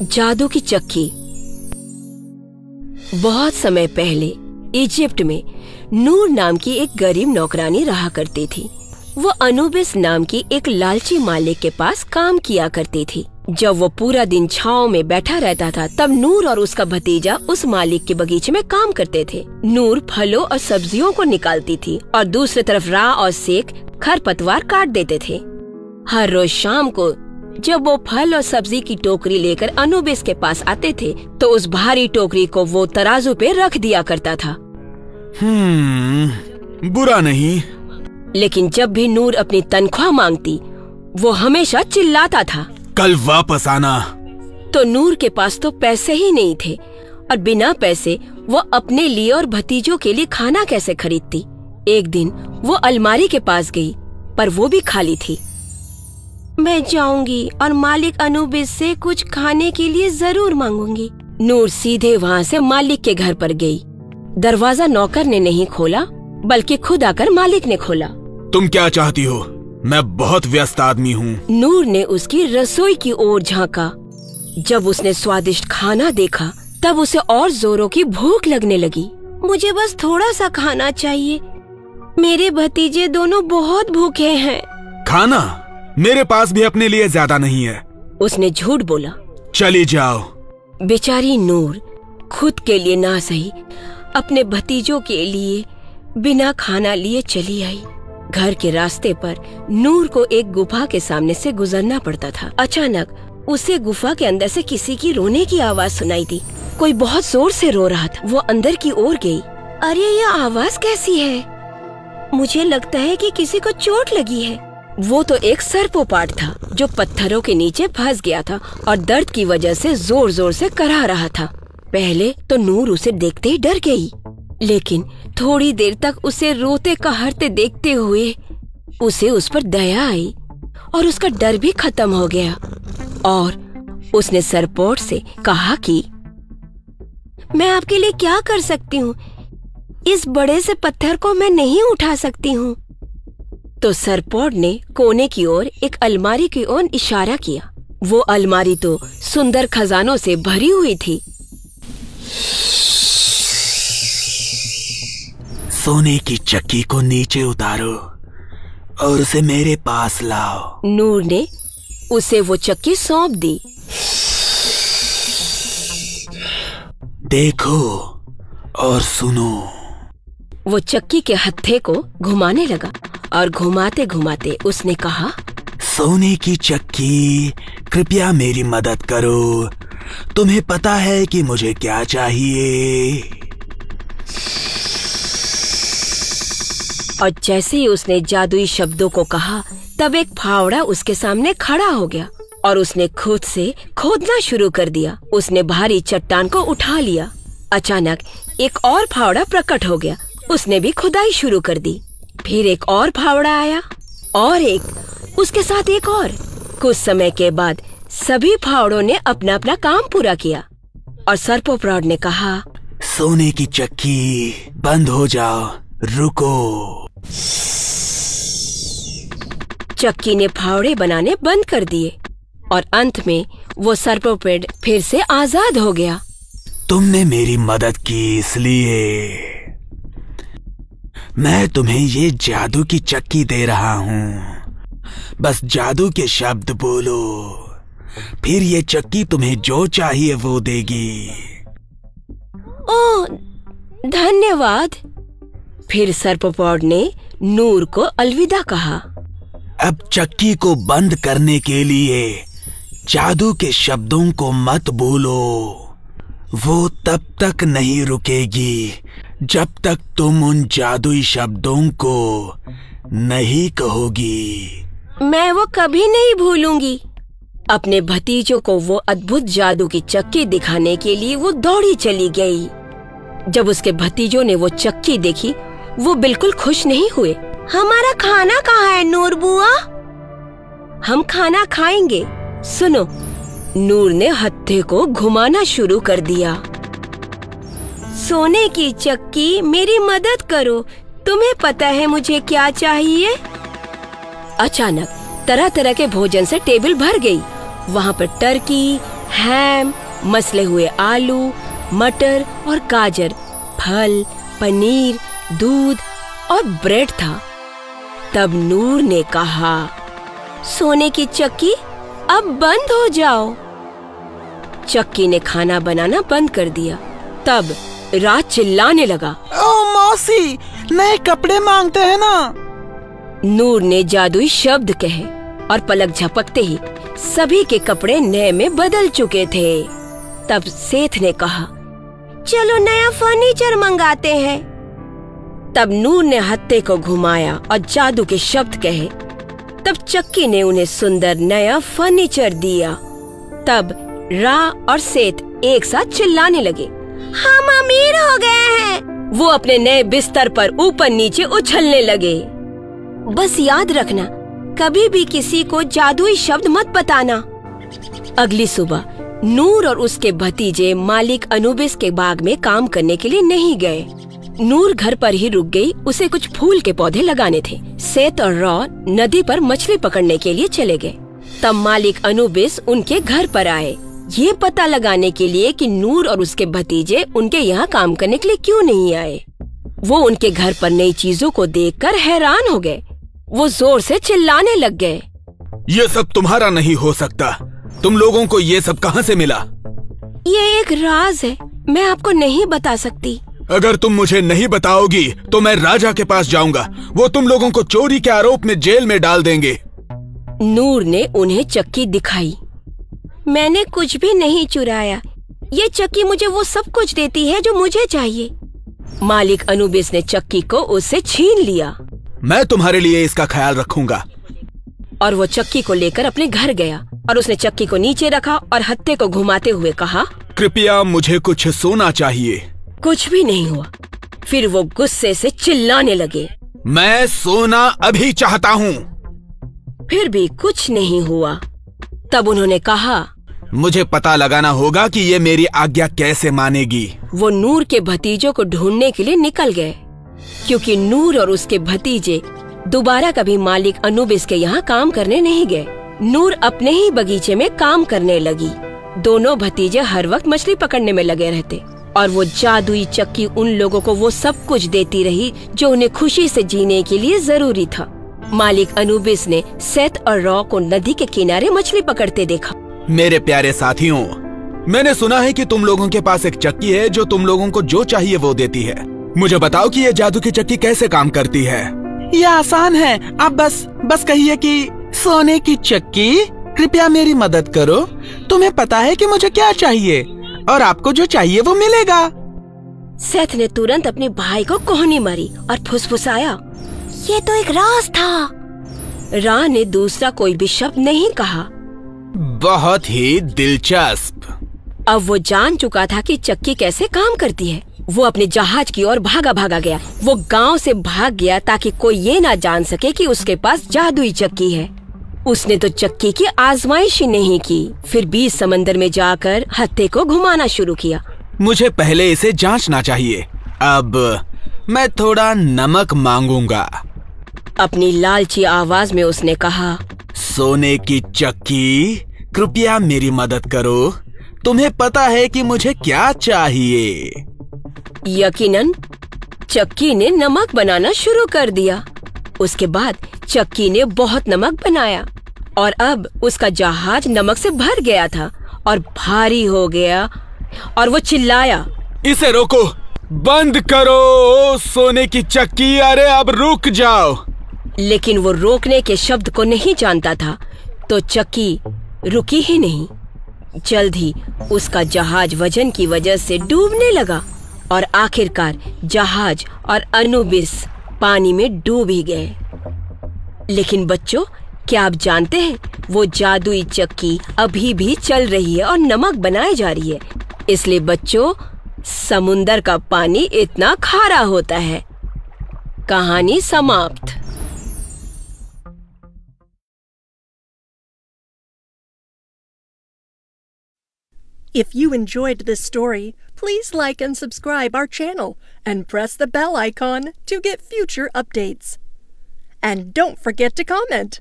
जादू की चक्की। बहुत समय पहले इजिप्ट में नूर नाम की एक गरीब नौकरानी रहा करती थी। वो अनुबिस नाम की एक लालची मालिक के पास काम किया करती थी। जब वो पूरा दिन छांव में बैठा रहता था, तब नूर और उसका भतीजा उस मालिक के बगीचे में काम करते थे। नूर फलों और सब्जियों को निकालती थी और दूसरी तरफ रा और सेक खरपतवार काट देते थे। हर रोज शाम को जब वो फल और सब्जी की टोकरी लेकर अनुबिस के पास आते थे, तो उस भारी टोकरी को वो तराजू पे रख दिया करता था। बुरा नहीं। लेकिन जब भी नूर अपनी तनख्वाह मांगती, वो हमेशा चिल्लाता था, कल वापस आना। तो नूर के पास तो पैसे ही नहीं थे और बिना पैसे वो अपने लिए और भतीजों के लिए खाना कैसे खरीदती। एक दिन वो अलमारी के पास गई, पर वो भी खाली थी। मैं जाऊंगी और मालिक अनुबिस से कुछ खाने के लिए जरूर मांगूंगी। नूर सीधे वहाँ से मालिक के घर पर गई। दरवाजा नौकर ने नहीं खोला, बल्कि खुद आकर मालिक ने खोला। तुम क्या चाहती हो? मैं बहुत व्यस्त आदमी हूँ। नूर ने उसकी रसोई की ओर झांका। जब उसने स्वादिष्ट खाना देखा, तब उसे और जोरों की भूख लगने लगी। मुझे बस थोड़ा सा खाना चाहिए, मेरे भतीजे दोनों बहुत भूखे हैं। खाना? मेरे पास भी अपने लिए ज्यादा नहीं है। उसने झूठ बोला। चली जाओ। बेचारी नूर खुद के लिए ना सही, अपने भतीजों के लिए बिना खाना लिए चली आई। घर के रास्ते पर नूर को एक गुफा के सामने से गुजरना पड़ता था। अचानक उसे गुफा के अंदर से किसी की रोने की आवाज सुनाई दी। कोई बहुत जोर से रो रहा था। वो अंदर की ओर गई। अरे ये आवाज कैसी है? मुझे लगता है कि किसी को चोट लगी है। वो तो एक सर्पोपाट था जो पत्थरों के नीचे फंस गया था और दर्द की वजह से जोर जोर से कराह रहा था। पहले तो नूर उसे देखते ही डर गई, लेकिन थोड़ी देर तक उसे रोते कहरते देखते हुए उसे उस पर दया आई और उसका डर भी खत्म हो गया। और उसने सरपोट से कहा कि मैं आपके लिए क्या कर सकती हूँ? इस बड़े से पत्थर को मैं नहीं उठा सकती हूँ। तो सरपोट ने कोने की ओर एक अलमारी की ओर इशारा किया। वो अलमारी तो सुंदर खजानों से भरी हुई थी। सोने की चक्की को नीचे उतारो और उसे मेरे पास लाओ। नूर ने उसे वो चक्की सौंप दी। देखो और सुनो। वो चक्की के हत्थे को घुमाने लगा और घुमाते घुमाते उसने कहा, सोने की चक्की, कृपया मेरी मदद करो। तुम्हें पता है कि मुझे क्या चाहिए? और जैसे ही उसने जादुई शब्दों को कहा, तब एक फावड़ा उसके सामने खड़ा हो गया और उसने खुद से खोदना शुरू कर दिया। उसने भारी चट्टान को उठा लिया। अचानक एक और फावड़ा प्रकट हो गया। उसने भी खुदाई शुरू कर दी। फिर एक और फावड़ा आया और एक, उसके साथ एक और। कुछ समय के बाद सभी फावड़ों ने अपना अपना काम पूरा किया और सर्पोपाट ने कहा, सोने की चक्की बंद हो जाओ, रुको। चक्की ने फावड़े बनाने बंद कर दिए और अंत में वो सर्पोपाट फिर से आजाद हो गया। तुमने मेरी मदद की, इसलिए मैं तुम्हें ये जादू की चक्की दे रहा हूँ। बस जादू के शब्द बोलो, फिर ये चक्की तुम्हें जो चाहिए वो देगी। ओह, धन्यवाद। फिर सर्पोपाट ने नूर को अलविदा कहा। अब चक्की को बंद करने के लिए जादू के शब्दों को मत बोलो। वो तब तक नहीं रुकेगी जब तक तुम उन जादुई शब्दों को नहीं कहोगी। मैं वो कभी नहीं भूलूंगी। अपने भतीजों को वो अद्भुत जादू की चक्की दिखाने के लिए वो दौड़ी चली गई। जब उसके भतीजों ने वो चक्की देखी, वो बिल्कुल खुश नहीं हुए। हमारा खाना कहाँ है नूर बुआ? हम खाना खाएंगे। सुनो, नूर ने हत्थे को घुमाना शुरू कर दिया। सोने की चक्की, मेरी मदद करो, तुम्हें पता है मुझे क्या चाहिए? अचानक तरह तरह के भोजन से टेबल भर गई। वहाँ पर टर्की, हैम, मसले हुए आलू, मटर और गाजर, फल, पनीर, दूध और ब्रेड था। तब नूर ने कहा, सोने की चक्की अब बंद हो जाओ। चक्की ने खाना बनाना बंद कर दिया। तब रा चिल्लाने लगा, ओ मौसी, नए कपड़े मांगते हैं ना। नूर ने जादुई शब्द कहे और पलक झपकते ही सभी के कपड़े नए में बदल चुके थे। तब सेठ ने कहा, चलो नया फर्नीचर मंगाते हैं। तब नूर ने हत्थे को घुमाया और जादू के शब्द कहे। तब चक्की ने उन्हें सुंदर नया फर्नीचर दिया। तब रा और सेठ एक साथ चिल्लाने लगे, हम अमीर हो गए हैं। वो अपने नए बिस्तर पर ऊपर नीचे उछलने लगे। बस याद रखना, कभी भी किसी को जादुई शब्द मत बताना। अगली सुबह नूर और उसके भतीजे मालिक अनुबिस के बाग में काम करने के लिए नहीं गए। नूर घर पर ही रुक गई, उसे कुछ फूल के पौधे लगाने थे। सेठ और रॉ नदी पर मछली पकड़ने के लिए चले गए। तब मालिक अनुबिस उनके घर पर आए, ये पता लगाने के लिए कि नूर और उसके भतीजे उनके यहाँ काम करने के लिए क्यों नहीं आए। वो उनके घर पर नई चीजों को देखकर हैरान हो गए। वो जोर से चिल्लाने लग गए, ये सब तुम्हारा नहीं हो सकता। तुम लोगों को ये सब कहाँ से मिला? ये एक राज है, मैं आपको नहीं बता सकती। अगर तुम मुझे नहीं बताओगी तो मैं राजा के पास जाऊंगा। वो तुम लोगों को चोरी के आरोप में जेल में डाल देंगे। नूर ने उन्हें चक्की दिखाई। मैंने कुछ भी नहीं चुराया, ये चक्की मुझे वो सब कुछ देती है जो मुझे चाहिए। मालिक अनुबिस ने चक्की को उससे छीन लिया। मैं तुम्हारे लिए इसका ख्याल रखूंगा। और वो चक्की को लेकर अपने घर गया और उसने चक्की को नीचे रखा और हत्थे को घुमाते हुए कहा, कृपया मुझे कुछ सोना चाहिए। कुछ भी नहीं हुआ। फिर वो गुस्से से चिल्लाने लगे, मैं सोना अभी चाहता हूँ। फिर भी कुछ नहीं हुआ। तब उन्होंने कहा, मुझे पता लगाना होगा कि ये मेरी आज्ञा कैसे मानेगी। वो नूर के भतीजों को ढूंढने के लिए निकल गए, क्योंकि नूर और उसके भतीजे दोबारा कभी मालिक अनुबिस के यहाँ काम करने नहीं गए। नूर अपने ही बगीचे में काम करने लगी। दोनों भतीजे हर वक्त मछली पकड़ने में लगे रहते और वो जादुई चक्की उन लोगों को वो सब कुछ देती रही जो उन्हें खुशी से जीने के लिए जरूरी था। मालिक अनुबिस ने सेथ और रॉ को नदी के किनारे मछली पकड़ते देखा। मेरे प्यारे साथियों, मैंने सुना है कि तुम लोगों के पास एक चक्की है जो तुम लोगों को जो चाहिए वो देती है। मुझे बताओ कि ये जादू की चक्की कैसे काम करती है। यह आसान है, आप बस कहिए कि सोने की चक्की कृपया मेरी मदद करो। तुम्हें पता है कि मुझे क्या चाहिए और आपको जो चाहिए वो मिलेगा। सेथ ने तुरंत अपने भाई को कोहनी मारी और फुसफुसाया, ये तो एक राज था। रा ने दूसरा कोई भी शब्द नहीं कहा। बहुत ही दिलचस्प। अब वो जान चुका था कि चक्की कैसे काम करती है। वो अपने जहाज की ओर भागा गया। वो गांव से भाग गया ताकि कोई ये ना जान सके कि उसके पास जादुई चक्की है। उसने तो चक्की की आजमाइश ही नहीं की। फिर बीच समंदर में जाकर हत्थे को घुमाना शुरू किया। मुझे पहले इसे जांचना चाहिए। अब मैं थोड़ा नमक मांगूंगा। अपनी लालची आवाज में उसने कहा, सोने की चक्की कृपया मेरी मदद करो। तुम्हें पता है कि मुझे क्या चाहिए। यकीनन चक्की ने नमक बनाना शुरू कर दिया। उसके बाद चक्की ने बहुत नमक बनाया और अब उसका जहाज नमक से भर गया था और भारी हो गया और वो चिल्लाया, इसे रोको, बंद करो सोने की चक्की, अरे अब रुक जाओ। लेकिन वो रोकने के शब्द को नहीं जानता था, तो चक्की रुकी ही नहीं। जल्द ही उसका जहाज वजन की वजह से डूबने लगा और आखिरकार जहाज और अनुबिस पानी में डूब ही गए। लेकिन बच्चों, क्या आप जानते हैं वो जादुई चक्की अभी भी चल रही है और नमक बनाई जा रही है। इसलिए बच्चों, समुंदर का पानी इतना खारा होता है। कहानी समाप्त। If you enjoyed this story, please like and subscribe our channel and press the bell icon to get future updates. And don't forget to comment.